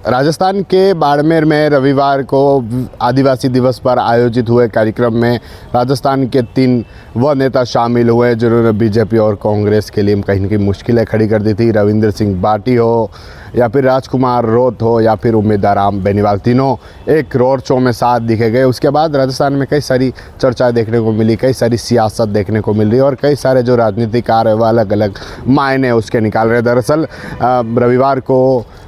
राजस्थान के बाड़मेर में रविवार को आदिवासी दिवस पर आयोजित हुए कार्यक्रम में राजस्थान के 3 वह नेता शामिल हुए जिन्होंने बीजेपी और कांग्रेस के लिए कहीं न कहीं मुश्किलें खड़ी कर दी थी। रविंद्र सिंह बाटी हो या फिर राजकुमार रोत हो या फिर उम्मीदवार राम बेनीवाल, तीनों एक रोड शो में साथ दिखे गए। उसके बाद राजस्थान में कई सारी चर्चाएं देखने को मिली, कई सारी सियासत देखने को मिल रही और कई सारे जो राजनीतिक कार्य है वह अलग अलग मायने उसके निकाल रहे। दरअसल रविवार को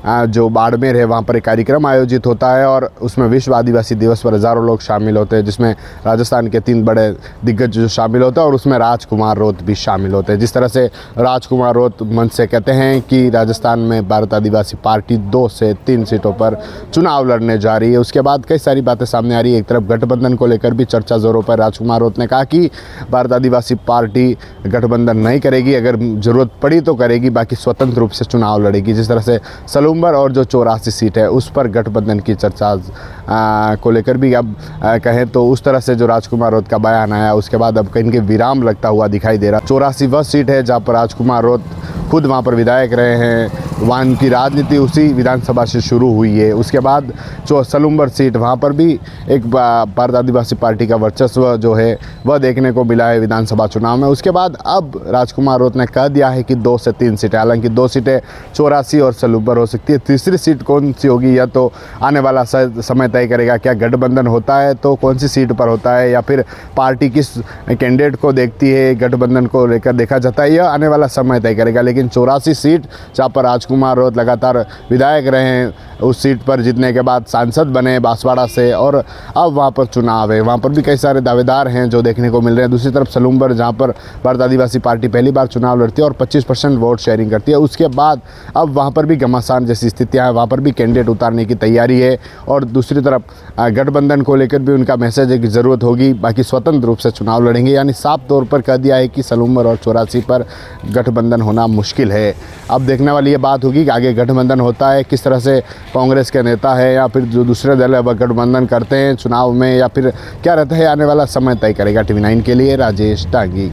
जो बाड़मेर है वहाँ पर एक कार्यक्रम आयोजित होता है और उसमें विश्व आदिवासी दिवस पर हज़ारों लोग शामिल होते हैं, जिसमें राजस्थान के 3 बड़े दिग्गज जो शामिल होते हैं और उसमें राजकुमार रोत भी शामिल होते हैं। जिस तरह से राजकुमार रोत मंच से कहते हैं कि राजस्थान में भारत आदिवासी पार्टी 2 से 3 सीटों पर चुनाव लड़ने जा रही है। उसके बाद कई सारी बातें सामने आ रही है। एक तरफ गठबंधन को लेकर भी चर्चा जोरों पर। राजकुमार रोत ने कहा कि भारत आदिवासी पार्टी गठबंधन नहीं करेगी, अगर ज़रूरत पड़ी तो करेगी, बाकी स्वतंत्र रूप से चुनाव लड़ेगी। जिस तरह से सलूम्बर और जो 84 सीट है उस पर गठबंधन की चर्चा को लेकर भी अब कहें तो उस तरह से जो राजकुमार रोत का बयान आया उसके बाद अब कहीं के विराम लगता हुआ दिखाई दे रहा। 84 वह सीट है जहाँ पर राजकुमार रोत खुद वहाँ पर विधायक रहे हैं, वहाँ की राजनीति उसी विधानसभा से शुरू हुई है। उसके बाद जो सलूम्बर सीट वहाँ पर भी एक भारत आदिवासी पार्टी का वर्चस्व जो है वह देखने को मिला है विधानसभा चुनाव में। उसके बाद अब राजकुमार रोत ने कह दिया है कि 2 से 3 सीटें, हालांकि 2 सीटें 84 और सलूम्बर हो सकती है, तीसरी सीट कौन सी होगी यह तो आने वाला समय तय करेगा। क्या गठबंधन होता है तो कौन सी सीट पर होता है या फिर पार्टी किस कैंडिडेट को देखती है, गठबंधन को लेकर देखा जाता है, यह आने वाला समय तय करेगा। लेकिन 84 सीट जहाँ पर राजकुमार रोत लगातार विधायक रहे हैं, उस सीट पर जीतने के बाद सांसद बने बांसवाड़ा से और अब वहाँ पर चुनाव है, वहाँ पर भी कई सारे दावेदार हैं जो देखने को मिल रहे हैं। दूसरी तरफ सलूम्बर जहाँ पर भारत आदिवासी पार्टी पहली बार चुनाव लड़ती है और 25% वोट शेयरिंग करती है, उसके बाद अब वहाँ पर भी घमासान जैसी स्थितियाँ हैं, वहाँ पर भी कैंडिडेट उतारने की तैयारी है। और दूसरी तरफ गठबंधन को लेकर भी उनका मैसेज है कि ज़रूरत होगी, बाकी स्वतंत्र रूप से चुनाव लड़ेंगे। यानी साफ तौर पर कह दिया है कि सलूम्बर और 84 पर गठबंधन होना मुश्किल है। अब देखने वाली ये बात होगी कि आगे गठबंधन होता है, किस तरह से कांग्रेस के नेता है या फिर जो दूसरे दल है वह गठबंधन करते हैं चुनाव में या फिर क्या रहता है, आने वाला समय तय करेगा। TV9 के लिए राजेश टांगी।